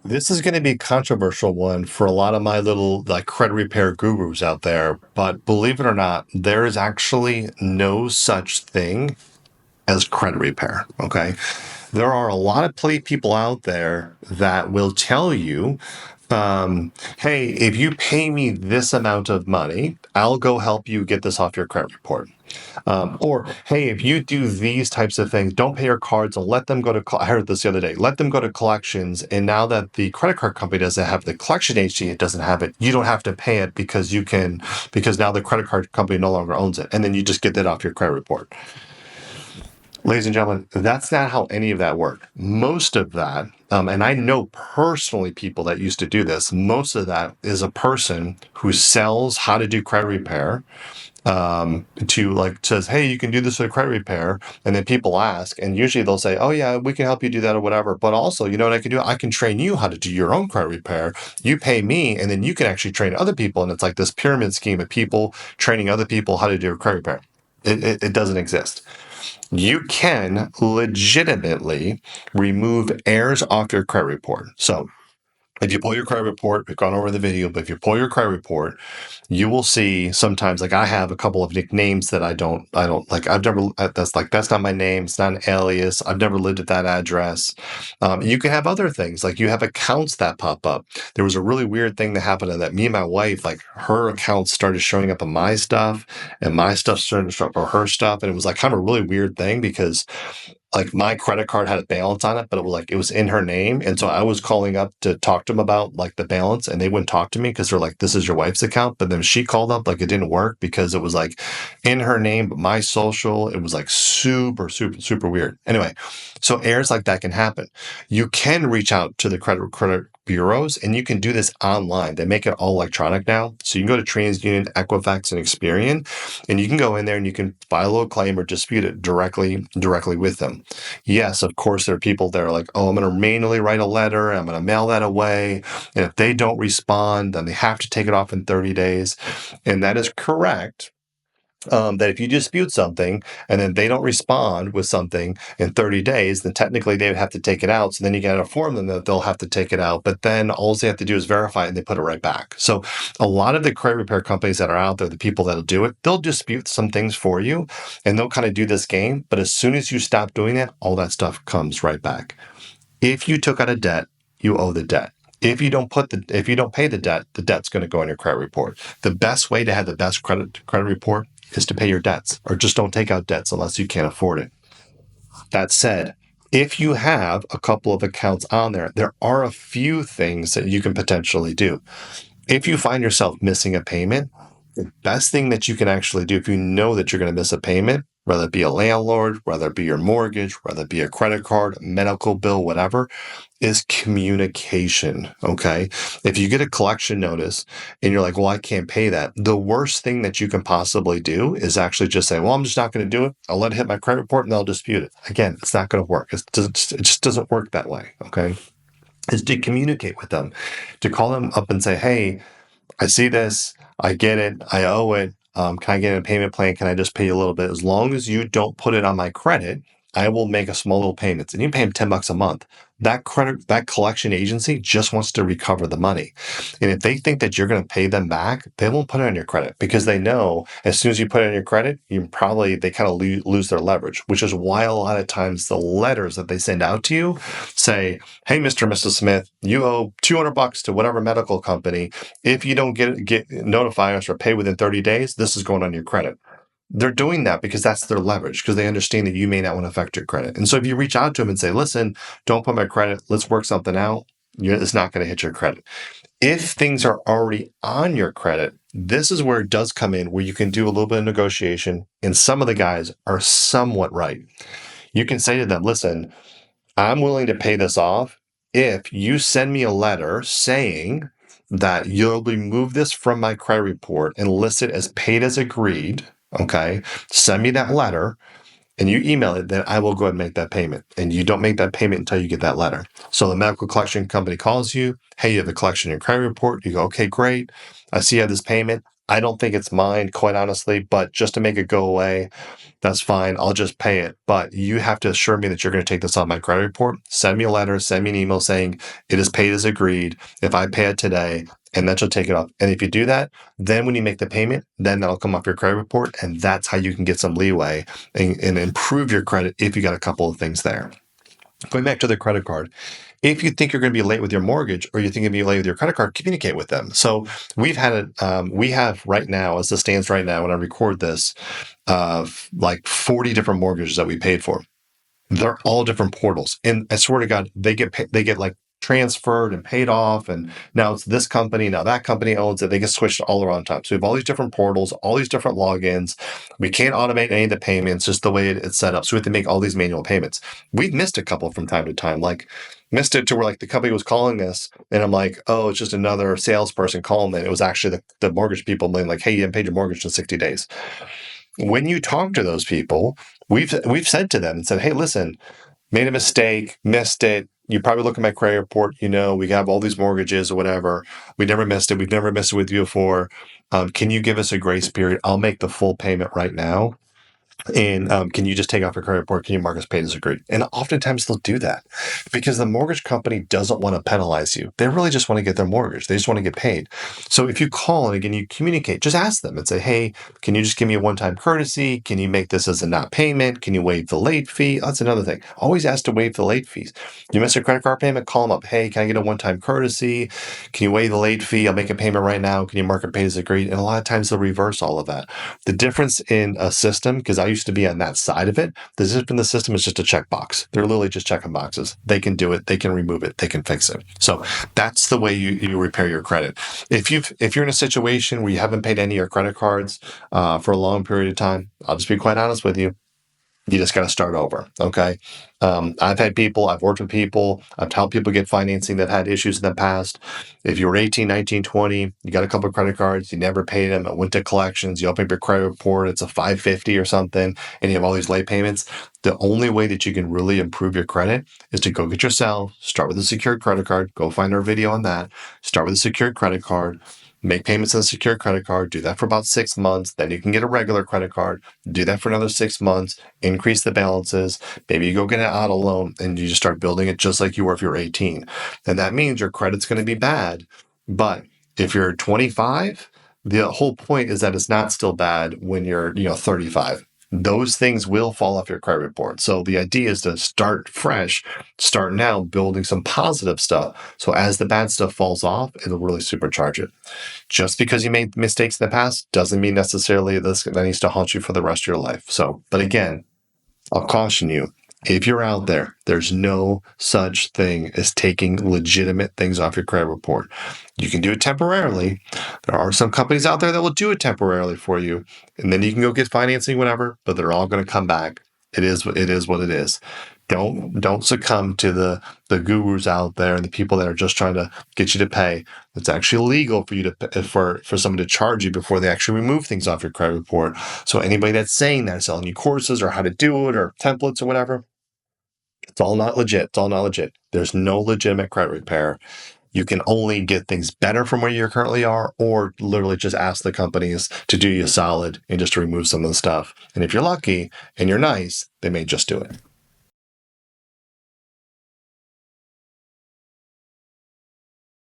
This is going to be a controversial one for a lot of my little like credit repair gurus out there, but believe it or not, there is actually no such thing as credit repair. Okay. There are a lot of people out there that will tell you, hey, if you pay me this amount of money, I'll go help you get this off your credit report. Or, hey, if you do these types of things, don't pay your cards and let them go to, I heard this the other day, let them go to collections. And now that the credit card company doesn't have the collection agency, it doesn't have it, you don't have to pay it because now the credit card company no longer owns it. And then you just get that off your credit report. Ladies and gentlemen, that's not how any of that worked. Most of that, and I know personally people that used to do this, most of that is a person who sells how to do credit repair, to like says, hey, you can do this with credit repair. And then people ask, and usually they'll say, oh yeah, we can help you do that or whatever. But also, you know what I can do? I can train you how to do your own credit repair. You pay me, and then you can actually train other people. And it's like this pyramid scheme of people training other people how to do credit repair. It doesn't exist. You can legitimately remove errors off your credit report. So if you pull your credit report, we've gone over the video, but if you pull your credit report, you will see sometimes, like I have a couple of nicknames that I don't like. That's not my name. It's not an alias. I've never lived at that address. You can have other things, like you have accounts that pop up. There was a really weird thing that happened that me and my wife, like her accounts started showing up on my stuff and my stuff started to show up on her stuff. And it was like kind of a really weird thing because like my credit card had a balance on it, but it was in her name. And so I was calling up to talk to them about like the balance, and they wouldn't talk to me because they're like, this is your wife's account. But then she called up, like it didn't work because it was like in her name, but my social, it was like super, super, super weird. Anyway, so errors like that can happen. You can reach out to the credit bureaus, and you can do this online. They make it all electronic now. So you can go to TransUnion, Equifax, and Experian, and you can go in there and you can file a claim or dispute it directly with them. Yes, of course, there are people that are like, oh, I'm going to manually write a letter. I'm going to mail that away. And if they don't respond, then they have to take it off in 30 days. And that is correct. That if you dispute something and then they don't respond with something in 30 days, then technically they would have to take it out. So then you got to inform them that they'll have to take it out. But then all they have to do is verify it and they put it right back. So a lot of the credit repair companies that are out there, the people that'll do it, they'll dispute some things for you and they'll kind of do this game. But as soon as you stop doing that, all that stuff comes right back. If you took out a debt, you owe the debt. If you don't pay the debt, the debt's going to go on your credit report. The best way to have the best credit report is to pay your debts, or just don't take out debts unless you can't afford it. That said, if you have a couple of accounts on there, there are a few things that you can potentially do. If you find yourself missing a payment, the best thing that you can actually do if you know that you're going to miss a payment, whether it be a landlord, whether it be your mortgage, whether it be a credit card, medical bill, whatever, is communication. Okay. If you get a collection notice and you're like, well, I can't pay that, the worst thing that you can possibly do is actually just say, well, I'm just not going to do it. I'll let it hit my credit report and they'll dispute it. Again, it's not going to work. It just doesn't work that way. Okay. Is to communicate with them, to call them up and say, hey, I see this. I get it. I owe it. Can I get a payment plan? Can I just pay you a little bit? As long as you don't put it on my credit, I will make a small little payments. And you pay them $10 a month. That collection agency just wants to recover the money. And if they think that you're going to pay them back, they won't put it on your credit because they know as soon as you put it on your credit, they kind of lose their leverage, which is why a lot of times the letters that they send out to you say, hey, Mr. and Mrs. Smith, you owe $200 to whatever medical company. If you don't get notify us or pay within 30 days, this is going on your credit. They're doing that because that's their leverage, because they understand that you may not want to affect your credit. And so if you reach out to them and say, listen, don't put my credit, let's work something out, it's not going to hit your credit. If things are already on your credit, this is where it does come in, where you can do a little bit of negotiation. And some of the guys are somewhat right. You can say to them, listen, I'm willing to pay this off if you send me a letter saying that you'll remove this from my credit report and list it as paid as agreed. Okay, send me that letter and you email it, then I will go ahead and make that payment. And you don't make that payment until you get that letter. So the medical collection company calls you, hey, you have a collection in your credit report. You go, okay, great. I see you have this payment. I don't think it's mine, quite honestly, but just to make it go away, that's fine. I'll just pay it. But you have to assure me that you're going to take this off my credit report. Send me a letter, send me an email saying it is paid as agreed. If I pay it today, and then she'll take it off. And if you do that, then when you make the payment, then that'll come off your credit report. And that's how you can get some leeway and improve your credit if you got a couple of things there. Going back to the credit card, if you think you're going to be late with your mortgage or you think you're going to be late with your credit card, communicate with them. So we have right now, as it stands right now, when I record this, like 40 different mortgages that we paid for. They're all different portals, and I swear to God, they get like transferred and paid off, and now it's this company, now that company owns it. They get switched all around time. So we have all these different portals, all these different logins. We can't automate any of the payments, just the way it's set up. So we have to make all these manual payments. We've missed a couple from time to time, like missed it to where like the company was calling us, and I'm like, oh, it's just another salesperson calling. And it was actually the mortgage people being like, hey, you haven't paid your mortgage in 60 days. When you talk to those people, we've said to them and said, hey, listen, made a mistake, missed it. You probably look at my credit report, we have all these mortgages or whatever. We never missed it. We've never missed it with you before. Can you give us a grace period? I'll make the full payment right now. And can you just take off your credit report? Can you mark us paid as agreed? And oftentimes they'll do that because the mortgage company doesn't want to penalize you. They really just want to get their mortgage. They just want to get paid. So if you call and again, you communicate, just ask them and say, hey, can you just give me a one-time courtesy? Can you make this as a not payment? Can you waive the late fee? That's another thing. Always ask to waive the late fees. You miss a credit card payment, call them up. Hey, can I get a one-time courtesy? Can you waive the late fee? I'll make a payment right now. Can you mark it paid as agreed? And a lot of times they'll reverse all of that. The difference in a system, because I used to be on that side of it, the zip in the system is just a checkbox. They're literally just checking boxes. They can do it. They can remove it. They can fix it. So that's the way you repair your credit. If you're in a situation where you haven't paid any of your credit cards for a long period of time, I'll just be quite honest with you. You just got to start over. Okay. I've worked with people, I've helped people get financing that had issues in the past. If you were 18, 19, 20, you got a couple of credit cards, you never paid them, it went to collections, you open up your credit report, it's a 550 or something, and you have all these late payments. The only way that you can really improve your credit is to go get yourself, start with a secured credit card, go find our video on that, start with a secured credit card, make payments on a secured credit card, do that for about 6 months. Then you can get a regular credit card, do that for another 6 months, increase the balances. Maybe you go get an auto loan and you just start building it just like you were if you're 18. And that means your credit's going to be bad. But if you're 25, the whole point is that it's not still bad when you're 35. Those things will fall off your credit report. So the idea is to start fresh, start now building some positive stuff. So as the bad stuff falls off, it'll really supercharge it. Just because you made mistakes in the past doesn't mean necessarily that needs to haunt you for the rest of your life. So, but again, I'll caution you, if you're out there, there's no such thing as taking legitimate things off your credit report. You can do it temporarily. There are some companies out there that will do it temporarily for you, and then you can go get financing, whatever, but they're all going to come back. It is what it is. Don't succumb to the gurus out there and the people that are just trying to get you to pay. It's actually illegal for you to for someone to charge you before they actually remove things off your credit report. So anybody that's saying that, selling you courses or how to do it or templates or whatever, it's all not legit. It's all not legit. There's no legitimate credit repair. You can only get things better from where you currently are, or literally just ask the companies to do you a solid and just to remove some of the stuff. And if you're lucky and you're nice, they may just do it.